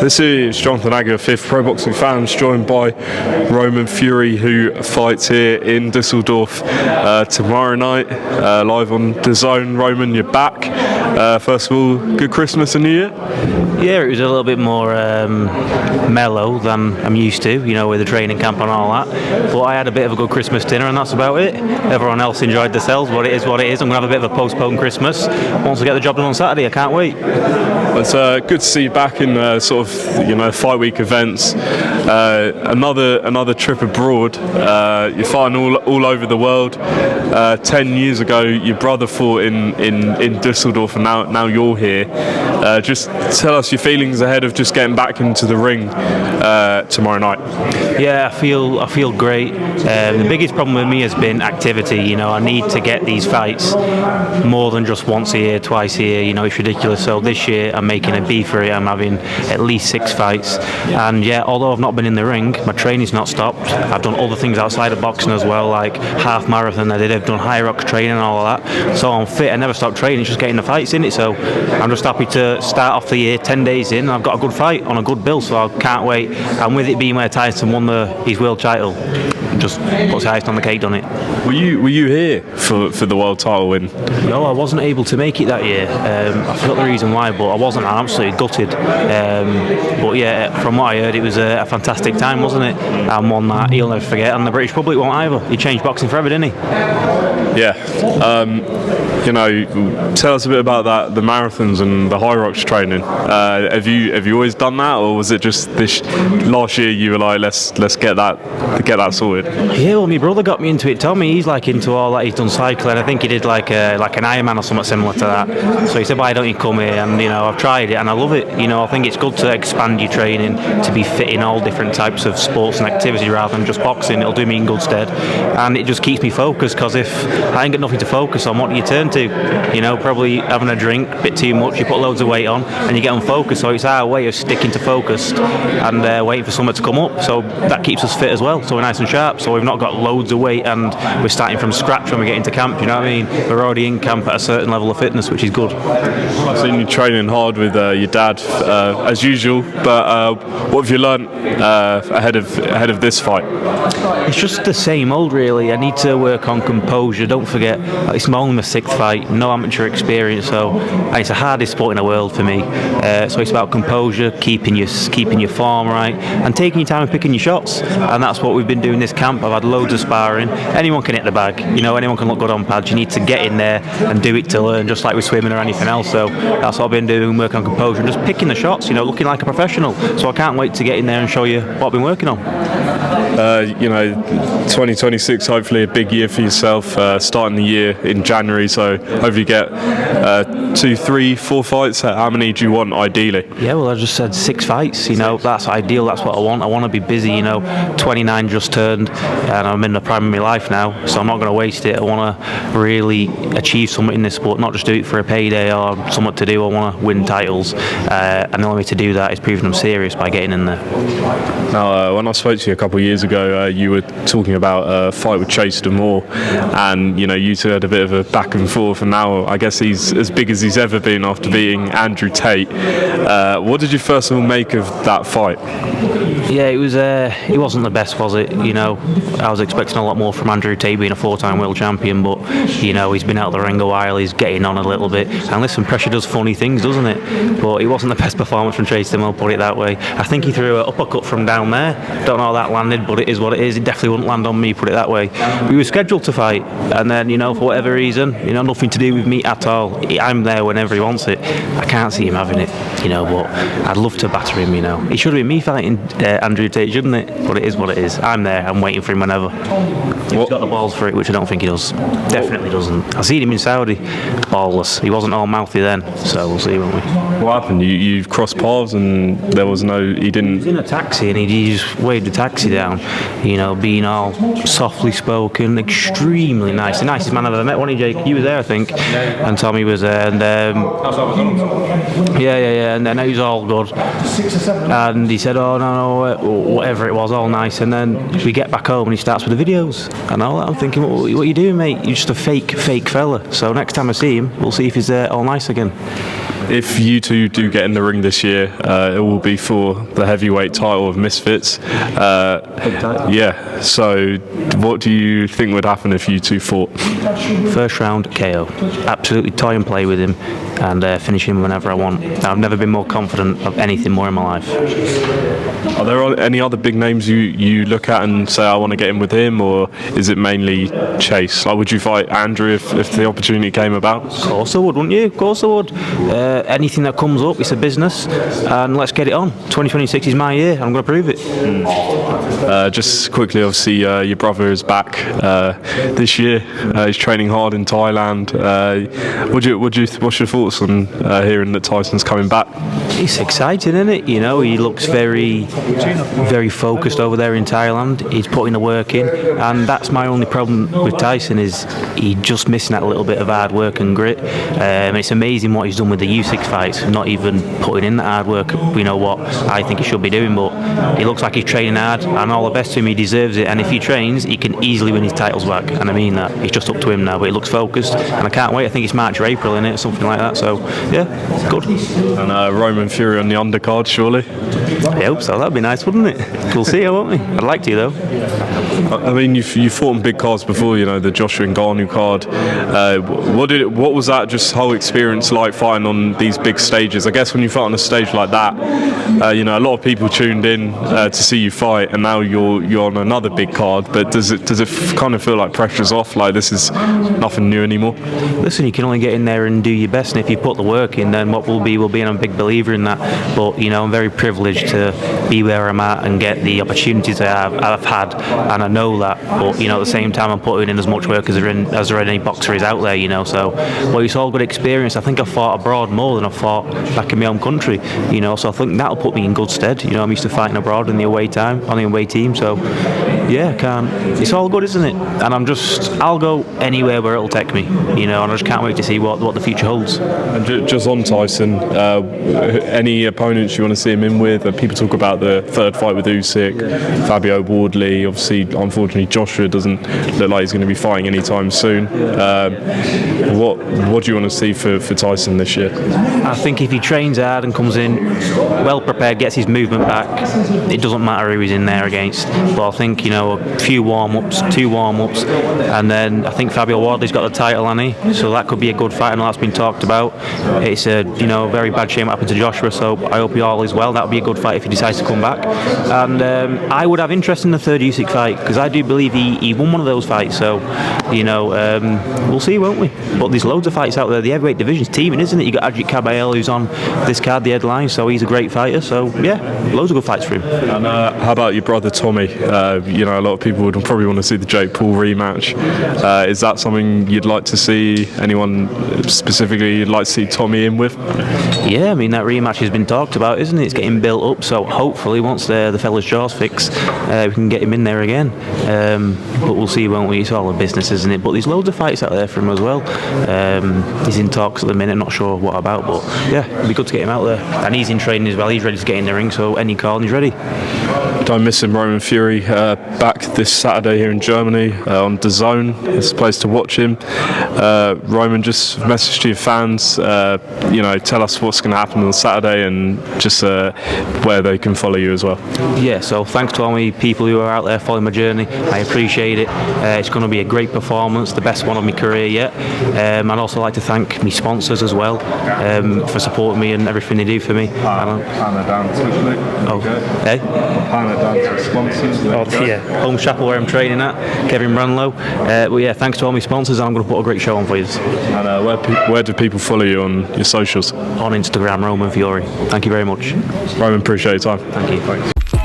This is Jonathan Agger, 5th Pro Boxing Fans, joined by Roman Fury, who fights here in Düsseldorf tomorrow night, live on DAZN. Roman, you're back. First of all, good Christmas and New Year? Yeah, it was a little bit more mellow than I'm used to, you know, with the training camp and all that. But I had a bit of a good Christmas dinner and that's about it. Everyone else enjoyed themselves. What it is, what it is. I'm going to have a bit of a postponed Christmas. Once I get the job done on Saturday, I can't wait. It's good to see you back in sort of, you know, fight week events. Another trip abroad. You're fighting all over the world. 10 years ago, your brother fought in Düsseldorf, and now you're here. Just tell us your feelings ahead of just getting back into the ring tomorrow night. Yeah, I feel great. The biggest problem with me has been activity. You know, I need to get these fights more than just once a year, twice a year. You know, it's ridiculous. So this year I'm making a B for it. I'm having at least 6 fights. And yeah, although I've not been in the ring, my training's not stopped. I've done other things outside of boxing as well, like half marathon I've done high rocks training and all of that. So I'm fit. I never stop training, just getting the fights in it. So I'm just happy to start off the year 10 days in and I've got a good fight on a good bill, so I can't wait. And with it being where Tyson won his world title, just puts the icing on the cake, doesn't it? Were you here for the world title win? No, I wasn't able to make it that year. I forgot the reason why, but I wasn't. I'm absolutely gutted. But yeah, from what I heard, it was a fantastic time, wasn't it? And one that he'll never forget, and the British public won't either. He changed boxing forever, didn't he? Yeah. You know, tell us a bit about that, the marathons and the high rocks training. Have you always done that, or was it just this last year you were like, let's get that sorted? Yeah, well, my brother got me into it. Tommy, he's like into all that. He's done cycling. I think he did like an Ironman or something similar to that. So he said, why don't you come here? And you know, I've tried it and I love it. You know, I think it's good to expand your training to be fit in all different types of sports and activity rather than just boxing. It'll do me in good stead, and it just keeps me focused, because if I ain't got nothing to focus on, what do you turn to? You know, probably having a drink, a bit too much, you put loads of weight on and you get unfocused. So it's our way of sticking to focused and waiting for something to come up. So that keeps us fit as well, so we're nice and sharp. So we've not got loads of weight and we're starting from scratch when we get into camp, you know what I mean? We're already in camp at a certain level of fitness, which is good. I've seen you training hard with your dad as usual, but what have you learnt ahead of this fight? It's just the same old, really. I need to work on composure. Don't forget, it's only my 6th fight, no amateur experience, so it's the hardest sport in the world for me. So it's about composure, keeping your form right, and taking your time and picking your shots. And that's what we've been doing this camp. I've had loads of sparring. Anyone can hit the bag, you know. Anyone can look good on pads. You need to get in there and do it to learn, just like with swimming or anything else. So that's what I've been doing, work on composure and just picking the shots, you know, looking like a professional. So I can't wait to get in there and show you what I've been working on. You know, 2026, hopefully a big year for yourself, starting the year in January, so hopefully you get 2, 3, 4 fights. How many do you want ideally? Yeah, well, I just said 6 fights, you know, that's ideal, that's what I want. I want to be busy, you know. 29 just turned and I'm in the prime of my life now, so I'm not going to waste it. I want to really achieve something in this sport, not just do it for a payday or something to do. I want to win titles, and the only way to do that is proving I'm serious by getting in there. Now, when I spoke to you a couple of years ago, you were talking about a fight with Chase DeMoor, and you know, you two had a bit of a back and forth, and now I guess he's as big as he's ever been after beating Andrew Tate. What did you first of all make of that fight? Yeah, it wasn't the best, was it? You know, I was expecting a lot more from Andrew Tate, being a 4-time world champion, but you know, he's been out of the ring a while, he's getting on a little bit, and listen, pressure does funny things, doesn't it? But it wasn't the best performance from Chase DeMoor, put it that way. I think he threw an uppercut from down there. Don't know how that landed, but it is what it is. It definitely wouldn't land on me, put it that way. We were scheduled to fight, and then, you know, for whatever reason, you know, nothing to do with me at all. I'm there whenever he wants it. I can't see him having it, you know, but I'd love to batter him, you know. It should have been me fighting Andrew Tate, shouldn't it? But it is what it is. I'm there, I'm waiting for him whenever. He's got the balls for it, which I don't think he does. Definitely doesn't. I seen him in Saudi, ballless. He wasn't all mouthy then, so we'll see, won't we? What happened? You crossed paths and there was he didn't... He was in a taxi and he just waved the taxi down, you know, being all softly spoken, extremely nice. The nicest man I've ever met, wasn't he, Jake? You were there, I think, and Tommy was there, and yeah, and then he was all good, and he said, oh no, whatever it was, all nice, and then we get back home and he starts with the videos and all that. I'm thinking, what are you doing, mate? You're just a fake fella. So next time I see him, we'll see if he's all nice again. If you two do get in the ring this year, it will be for the heavyweight title of Misfits. Yeah, so what do you think would happen if you two fought? First round KO. Absolutely toy and play with him and finish him whenever I want. I've never been more confident of anything more in my life. Are there any other big names you look at and say, I want to get in with him, or is it mainly Chase? Like, would you fight Andrew if the opportunity came about? Of course I would, wouldn't you? Of course I would. Anything that comes up, it's a business, and let's get it on. 2026 is my year, I'm going to prove it. Just quickly, obviously, your brother is back this year. He's training hard in Thailand. What's your thoughts on hearing that Tyson's coming back? It's exciting, isn't it? You know, he looks very focused over there in Thailand. He's putting the work in, and that's my only problem with Tyson, is he's just missing that little bit of hard work and grit. It's amazing what he's done with the U6 fights, not even putting in that hard work. You know what I think he should be doing, but he looks like he's training hard, and all the best to him. He deserves it, and if he trains, he can easily win his titles back, and I mean that. It's just up to him now, but he looks focused, and I can't wait. I think it's March or April in it, something like that. So yeah, good. And Roman Fury on the undercard, surely? I hope so. That'd be nice, wouldn't it? We'll see, won't we? I'd like to, though. I mean, you fought on big cards before, you know, the Joshua Ngannou card. What was that just whole experience like, fighting on these big stages? I guess when you fight on a stage like that, you know, a lot of people tuned in to see you fight, and now you're on another big card. But does it kind of feel like pressure's off? Like this is nothing new anymore? Listen, you can only get in there and do your best, and if you put the work in, then what will be, and I'm a big believer in that. But you know, I'm very privileged to be where I'm at and get the opportunities I've had, and I know that. But you know, at the same time, I'm putting in as much work as there any boxer is out there. You know, so well, it's all good experience. I think I've fought abroad more than I've fought back in my home country. You know, so I think that'll put me in good stead. You know, I'm used to fighting abroad in the away time, on the away team. So yeah, it's all good, isn't it? And I'll go anywhere where it'll take me. You know, and I just can't wait to see what the future holds. And just on Tyson, any opponents you want to see him in with? People talk about the third fight with Usyk, Fabio Wardley. Obviously, unfortunately, Joshua doesn't look like he's going to be fighting anytime soon. What do you want to see for Tyson this year? I think if he trains hard and comes in well prepared, gets his movement back, it doesn't matter who he's in there against. But I think, you know, a few warm-ups, 2 warm-ups, and then I think Fabio Wardley's got the title, hasn't he? So that could be a good fight, and that's been talked about. It's a very bad shame what happened to Joshua, so I hope he all is well. That would be a good fight if he decides to come back. And I would have interest in the third Usyk fight, because I do believe he won one of those fights. So, you know, we'll see, won't we? But there's loads of fights out there. The heavyweight division's teaming, isn't it? You got Adric Caballel, who's on this card, the headline, so he's a great fighter. So yeah, loads of good fights for him. And how about your brother Tommy? You know, a lot of people would probably want to see the Jake Paul rematch. Is that something you'd like to see? Anyone specifically you'd like to see Tommy in with? Yeah, I mean, that rematch has been talked about, isn't it? It's getting built up, so hopefully once the fella's jaw's fixed, we can get him in there again. But we'll see, won't we? It's all a business, isn't it? But there's loads of fights out there for him as well. He's in talks at the minute, not sure what about, but yeah, it'd be good to get him out there. And he's in training as well. He's ready to get in the ring, so any call and he's ready. Don't miss him, Roman Fury, back this Saturday here in Germany on DAZN. It's a place to watch him. Roman, just message to your fans, you know, tell us what's going to happen on Saturday, and just where they can follow you as well. Yeah, so thanks to all my people who are out there following my journey. I appreciate it. It's going to be a great performance, the best one of my career yet. I'd also like to thank my sponsors as well for supporting me and everything they do for me. Hannah Dance, quickly. Oh, hey? Hannah Dance sponsors. Oh, yeah, Home Chapel where I'm training at, Kevin Branlow. Well, yeah, thanks to all my sponsors, and I'm going to put a great show on for you. And where do people follow you on your socials? On Instagram, Roman Fury. Thank you very much. Roman, appreciate your time. Thank you. Thanks.